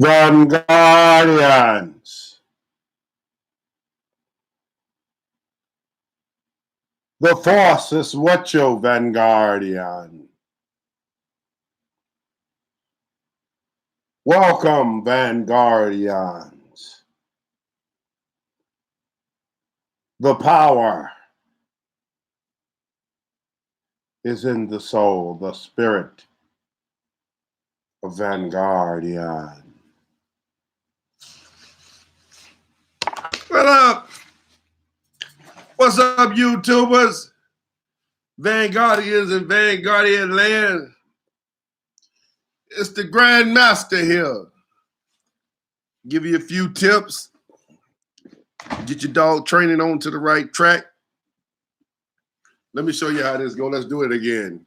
Vanguardians. The force is with you, Vanguardian. Welcome, Vanguardians. The power is in the soul, the spirit of Vanguardian. What up? What's up, YouTubers? Vanguardians and Vanguardian land. It's the Grandmaster here. Give you a few tips. Get your dog training onto the right track. Let me show you how this goes. Let's do it again.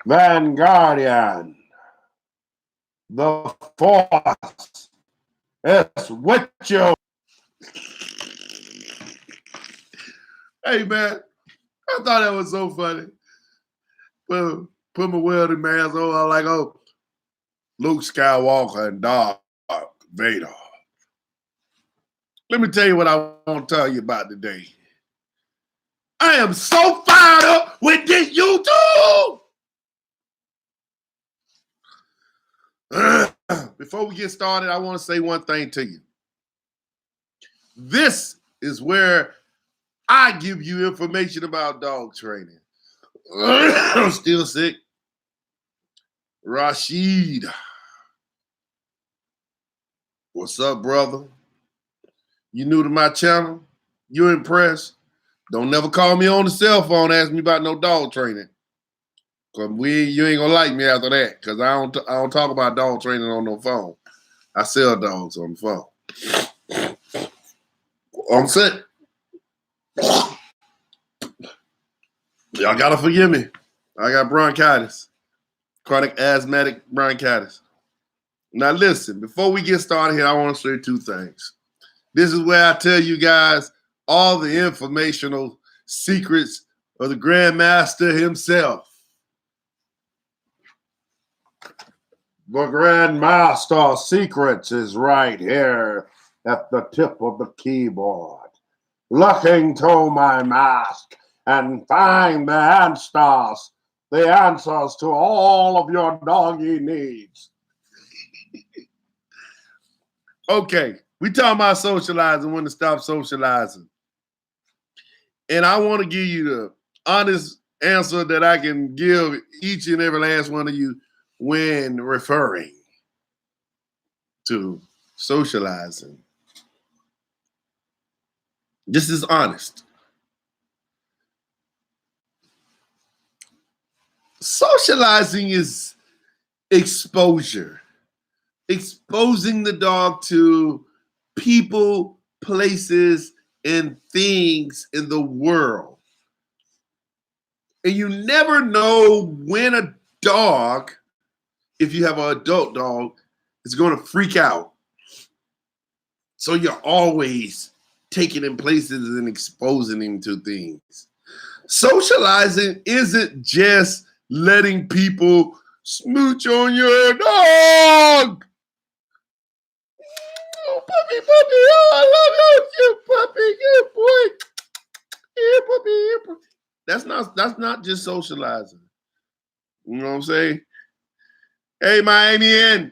Vanguardian. The force is with you. Hey, man. I thought that was so funny. Well, put my welding mask on. I like, oh, Luke Skywalker and Darth Vader. Let me tell you what I want to tell you about today. I am so fired up with this YouTube. Before we get started, I want to say one thing to you. This is where I give you information about dog training. I'm still sick. Rashid. What's up, brother? You new to my channel? You impressed? Don't never call me on the cell phone, ask me about no dog training. Cause you ain't gonna like me after that. Cause I don't talk about dog training on no phone. I sell dogs on the phone. I'm sick. Y'all gotta forgive me. I got bronchitis. Chronic asthmatic bronchitis. Now listen, before we get started here, I want to say two things. This is where I tell you guys all the informational secrets of the Grandmaster himself. The Grandmaster Secrets is right here at the tip of the keyboard. Looking to my mask and find the answers to all of your doggy needs. Okay, we talking about socializing, when to stop socializing. And I want to give you the honest answer that I can give each and every last one of you when referring to socializing. This is honest. Socializing is exposure. Exposing the dog to people, places, and things in the world. And you never know when a dog, if you have an adult dog, is going to freak out. So you're always taking him places and exposing him to things. Socializing isn't just letting people smooch on your dog. Oh, puppy, oh, I love you, puppy, good boy. Yeah, puppy, yeah, puppy. That's not just socializing. You know what I'm saying? Hey, Miami in.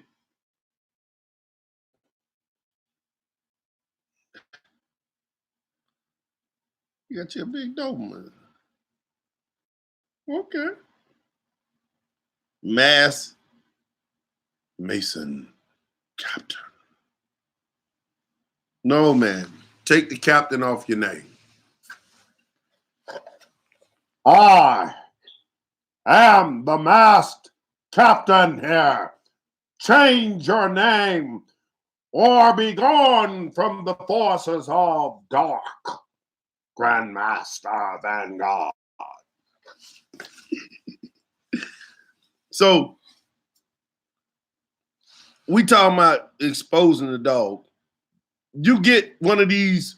You got your big Doberman. Okay. Mass Mason Captain. No, man. Take the captain off your name. I am the masked captain here. Change your name or be gone from the forces of dark. Grandmaster Vanguard. So, we talking about exposing the dog. You get one of these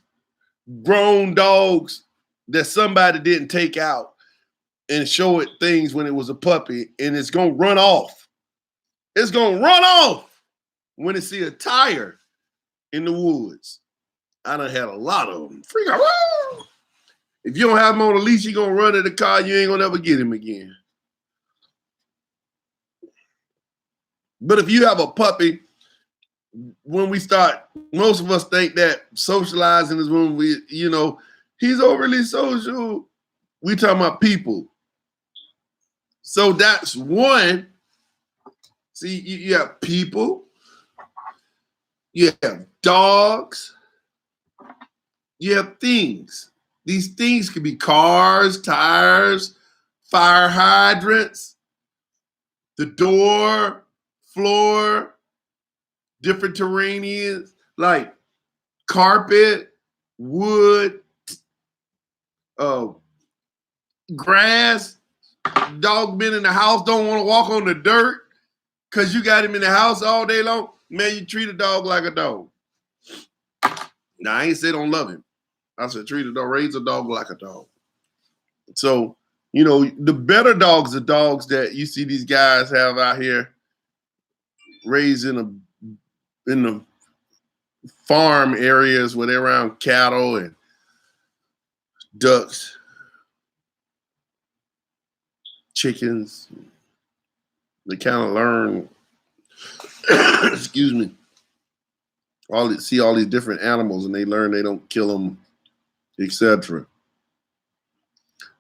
grown dogs that somebody didn't take out, and show it things when it was a puppy, and it's gonna run off. It's gonna run off when it see a tire in the woods. I done had a lot of them. Freak out. If you don't have him on a leash, you're gonna run to the car, you ain't gonna ever get him again. But if you have a puppy, when we start, most of us think that socializing is when we, he's overly social. We talking about people. So that's one. See, you have people, you have dogs, you have things. These things could be cars, tires, fire hydrants, the door, floor, different terrains like carpet, wood, grass. Dog been in the house, don't want to walk on the dirt because you got him in the house all day long. Man, you treat a dog like a dog. Now, I ain't say don't love him. I said treat a dog, raise a dog like a dog. So, the better dogs are dogs that you see these guys have out here raised in the farm areas where they're around cattle and ducks, chickens. They kind of learn, excuse me, see all these different animals, and they learn they don't kill them, etc.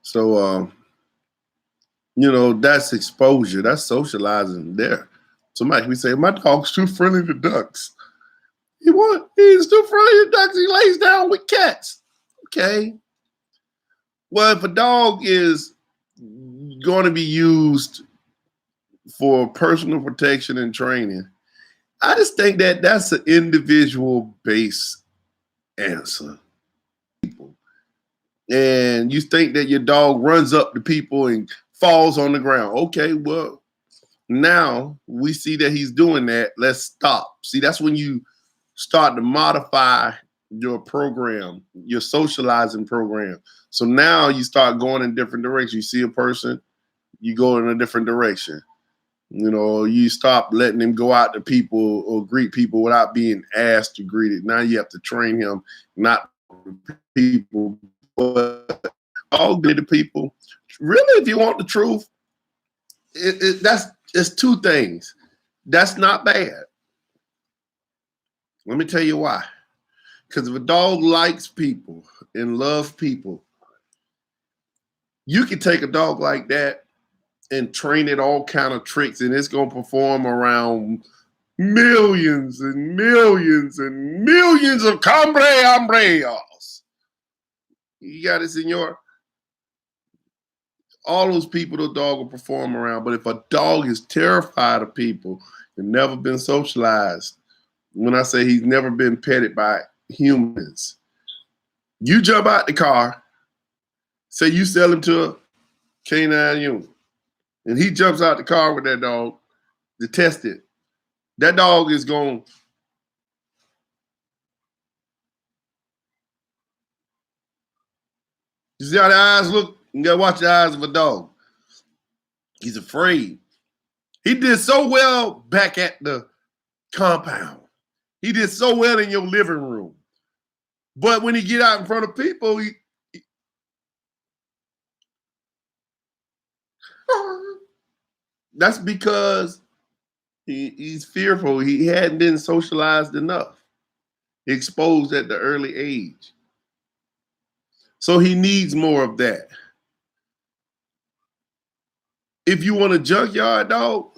So, that's exposure. That's socializing there. Somebody we say, my dog's too friendly to ducks. He's too friendly to ducks. He lays down with cats. Okay. Well, if a dog is going to be used for personal protection and training, I just think that that's an individual-based answer. And you think that your dog runs up to people and falls on the ground. Okay, well, now we see that he's doing that. Let's stop. See, that's when you start to modify your program, your socializing program. So now you start going in different directions. You see a person, you go in a different direction. You stop letting him go out to people or greet people without being asked to greet it. Now you have to train him not people, but all good to people. Really, if you want the truth, it's two things. That's not bad. Let me tell you why. Because if a dog likes people and loves people, you can take a dog like that and train it all kind of tricks, and it's going to perform around millions and millions and millions of hombres. You got it, senor? All those people the dog will perform around. But if a dog is terrified of people and never been socialized, when I say he's never been petted by humans, you jump out the car, say you sell him to a K9 unit, and he jumps out the car with that dog to test it. That dog is going, you see how the eyes look? You gotta watch the eyes of a dog. He's afraid. He did so well back at the compound. He did so well in your living room. But when he get out in front of people, that's because he's fearful. He hadn't been socialized enough, exposed at the early age. So he needs more of that. If you want a junkyard dog,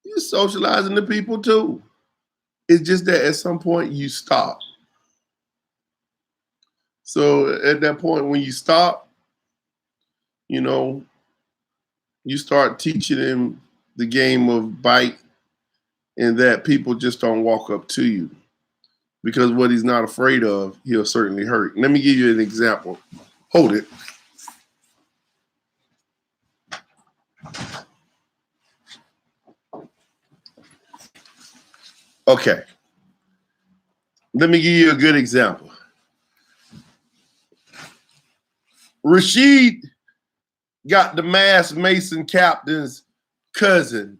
you're socializing the people too. It's just that at some point you stop. So at that point when you stop, you start teaching him the game of bite, and that people just don't walk up to you. Because what he's not afraid of, he'll certainly hurt. Let me give you an example. Hold it. Okay. Let me give you a good example. Rashid got the mass Mason captain's cousin,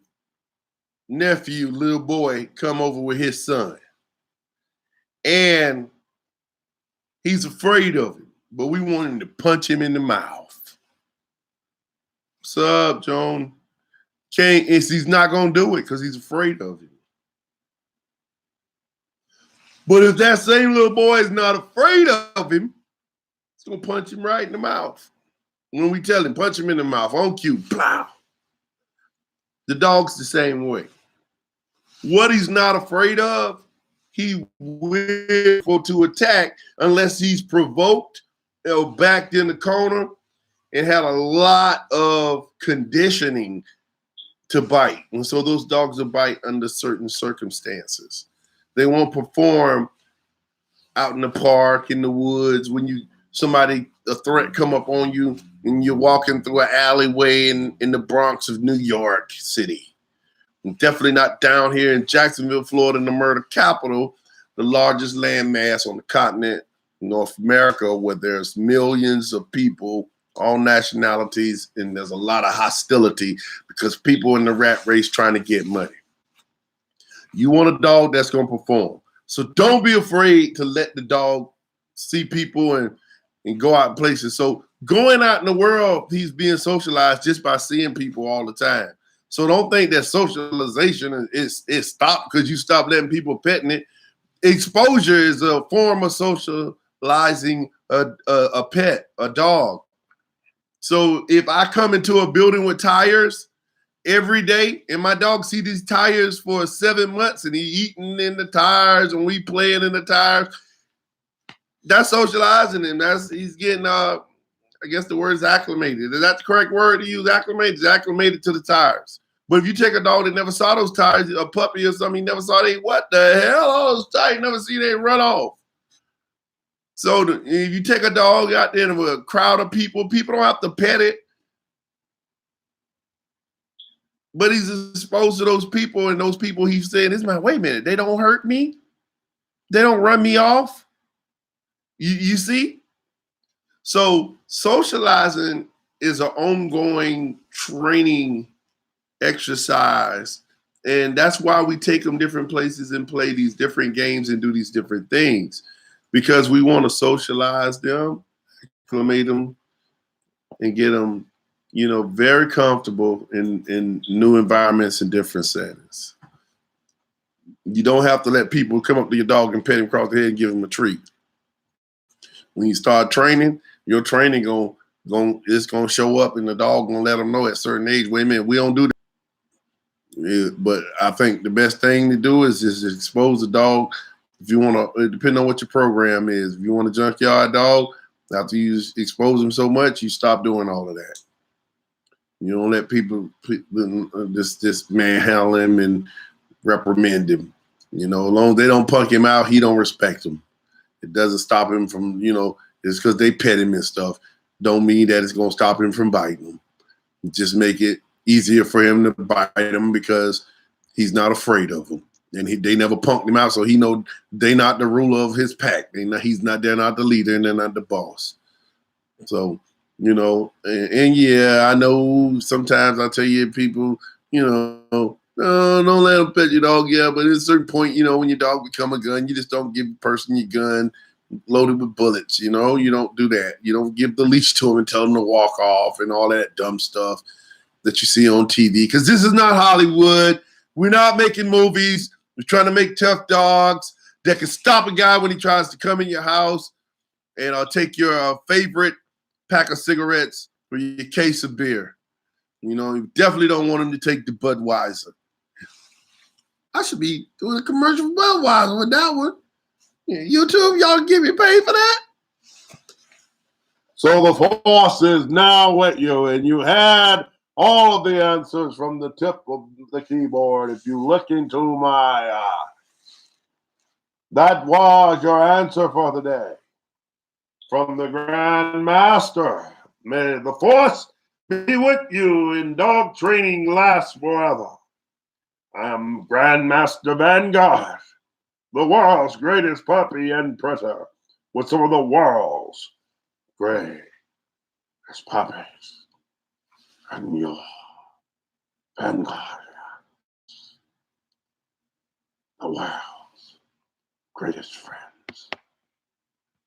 nephew, little boy, come over with his son. And he's afraid of him, but we want him to punch him in the mouth. What's up, Joan? He's not going to do it because he's afraid of him. But if that same little boy is not afraid of him, he's going to punch him right in the mouth. When we tell him, punch him in the mouth, on cue, plow. The dog's the same way. What he's not afraid of, he will to attack unless he's provoked or backed in the corner and had a lot of conditioning to bite. And so those dogs will bite under certain circumstances. They won't perform out in the park, in the woods, when a threat come up on you and you're walking through an alleyway in the Bronx of New York City. And definitely not down here in Jacksonville, Florida, the murder capital, the largest landmass on the continent, North America, where there's millions of people, all nationalities, and there's a lot of hostility because people in the rat race trying to get money. You want a dog that's going to perform. So don't be afraid to let the dog see people and go out places. So going out in the world, he's being socialized just by seeing people all the time. So don't think that socialization is stopped because you stop letting people petting it. Exposure is a form of socializing a pet, a dog. So if I come into a building with tires every day and my dog see these tires for 7 months and he eating in the tires and we playing in the tires, that's socializing him. He's getting I guess the word is acclimated. Is that the correct word to use? Acclimated? He's acclimated to the tires. But if you take a dog that never saw those tires, a puppy or something, he never saw what the hell? All those tires, you never see they run off. So if you take a dog out there with a crowd of people don't have to pet it. But he's exposed to those people, and those people he's saying, wait a minute, they don't hurt me? They don't run me off? You see? So socializing is an ongoing training exercise. And that's why we take them different places and play these different games and do these different things, because we want to socialize them, acclimate them, and get them, very comfortable in new environments and different settings. You don't have to let people come up to your dog and pet him across the head and give him a treat. When you start training, your training it's gonna show up, and the dog gonna let them know at a certain age, wait a minute, we don't do that. Yeah, but I think the best thing to do is just expose the dog. If you want to, depending on what your program is, if you want a junkyard dog, after you expose them so much, you stop doing all of that. You don't let people just manhandle him and reprimand him. As long as they don't punk him out, he don't respect them. It doesn't stop him from, it's because they pet him and stuff. Don't mean that it's going to stop him from biting them. Just make it easier for him to bite them because he's not afraid of them. And they never punked him out, so he know they not the ruler of his pack. They're not the leader, and they're not the boss. So, and yeah, I know sometimes I tell you people, don't let them pet your dog, yeah, but at a certain point, when your dog become a gun, you just don't give the person your gun loaded with bullets, you don't do that. You don't give the leash to them and tell them to walk off and all that dumb stuff that you see on TV, because this is not Hollywood. We're not making movies. We're trying to make tough dogs that can stop a guy when he tries to come in your house and take your favorite pack of cigarettes or your case of beer. You definitely don't want him to take the Budweiser. I should be doing a commercial for Budweiser with that one. Yeah, YouTube, y'all give me pay for that? So the force is now with you, and you had all of the answers from the tip of the keyboard. If you look into my eyes, that was your answer for the day. From the Grand Master, may the force be with you in dog training lasts forever. I am Grand Master Vanguard, the world's greatest puppy and printer, with some of the world's great as puppies and your vanguard, the world's greatest friends.